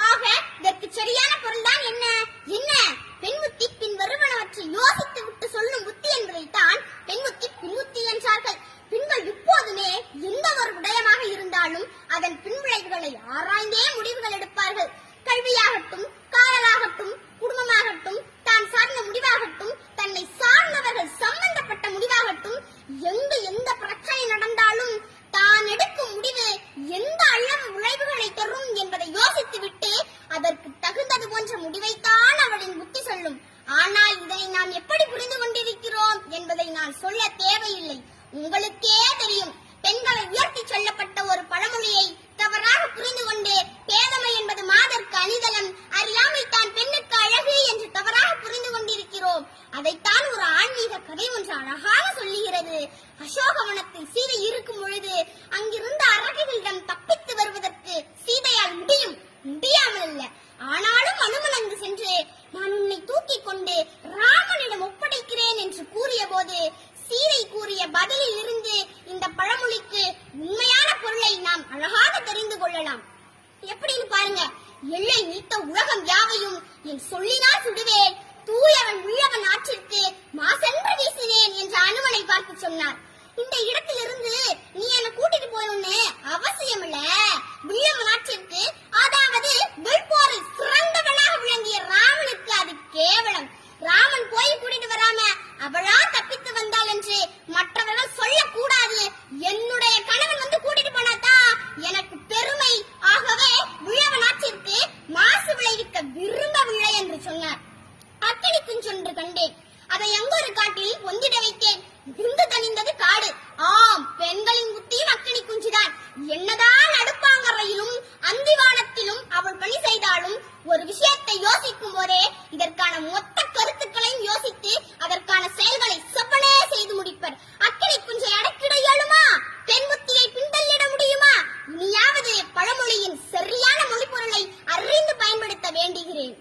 ஆக இதற்கு சரியான பொருள்தான் என்ன என்ன பெண்முத்தி பின் வருவனவற்றை யோசித்து விட்டு சொல்லும் புத்தி என்பதைத்தான் பெண்முத்தி பின்முத்தி என்றார்கள். பெண்கள் இப்போதுமே எந்த ஒரு விடயமாக இருந்தாலும் அதன் பின்விளைவுகளை ஆராய்ந்தே முடிவுகள் எடுப்பார்கள். கல்வியாகட்டும், காதலாகட்டும், குடும்பமாகட்டும், தான் சார்ந்த முடிவாகட்டும், தன்னை சார்ந்தவர்கள் சம்பந்தப்பட்ட முடிவாகட்டும், எந்த பிரச்சனை நடந்தாலும் தான் எடுக்கும் முடிவு எந்த அளவு விளைவுகளை தரும் என்பதை யோசித்து விட்டு அதற்கு தகுந்தது போன்ற முடிவைத்தான் அவளின் புத்தி சொல்லும். ஆனால் இதனை நாம் எப்படி புரிந்து கொண்டிருக்கிறோம் என்பதை நான் சொல்ல தேவையில்லை, உங்களுக்கே தெரியும். பெண்களை உயர்த்தி சொல்லப்பட்ட ஒரு பழமொழியை தவறாக புரிந்து கொண்டு பேதமை என்பது மாதற்கு அணிதலம், அறியாமை தான் பெண்ணுக்கு அழகு என்று தவறாக புரிந்து கொண்டிருக்கிறோம். அதைத்தான் ஒரு ஆன்மீக கதை ஒன்று அழகாக சொல்லுகிறது. அசோகவனத்தில் சீதை இருக்கும் பொழுது அங்கிருந்த அரகிகளிடம் தப்பித்து வருவதற்கு சீதையால் முடியாமல் அல்ல. ஆனாலும் அனுமன் அங்கு சென்று நான் உன்னை தூக்கி கொண்டு ராமனிடம் ஒப்படைக்கிறேன் என்று கூறிய போது சீதை கூறிய பதிலில் இருந்து இந்த பழமொழிக்கு உண்மையான பொருளை நாம் அழகாக தெரிந்து கொள்ளலாம். எப்படின்னு பாருங்க. எல்லை நீத்த உலகம் யாவையும் என் சொல்லினால் சுடுவேன், தூயவன் உள்ளவன் ஆற்றிற்கு மாசென்று வீசினேன் என்று அனுமனை பார்த்து சொன்னார். இந்த இடத்திலிருந்து நீ என்னை கூட்டிட்டு போயணும்னு அவசியம் இல்ல. வில்லவன் ஆற்றிற்கு, அதாவது வெல்போரில் சிறந்தவனாக விளங்கிய ராமனுக்கு அது கேவலம். ராமன் போய் கூட்டிட்டு வராம அவளா தப்பித்து வந்தாள் என்று மற்றவர்கள் சொல்லக்கூடாது. என்னுடைய கணவன் வந்து கூட்டிட்டு போனாதான் எனக்கு பெருமை. ஆகவே விழவன் ஆற்றிற்கு மாசு விளைவிக்க விரும்பவில்லை என்று சொன்னார். அக்கடிக்கும் சென்று கண்டேன், அதை எங்கொரு காட்டில் ஒந்திட வைத்தேன். விருந்து தணிந்தது காடு. ஆம், பெண்களின் புத்தியும் அக்கனி குஞ்சுதான். என்னதான் அடுப்பாங்கரையிலும் அந்திவானத்திலும் அவள் பணி செய்தாலும் ஒரு விஷயத்தை யோசிக்கும் போதே இதற்கான மொத்த கருத்துக்களையும் யோசித்து அதற்கான செயல்களை செவ்வனே செய்து முடிப்பர். அக்கனி குஞ்சை அடக்கிட இயலுமா? பெண் புத்தியை பின்தள்ளிட முடியுமா? இனியாவது பழமொழியின் சரியான மொழிப்பொருளை அறிந்து பயன்படுத்த வேண்டுகிறேன்.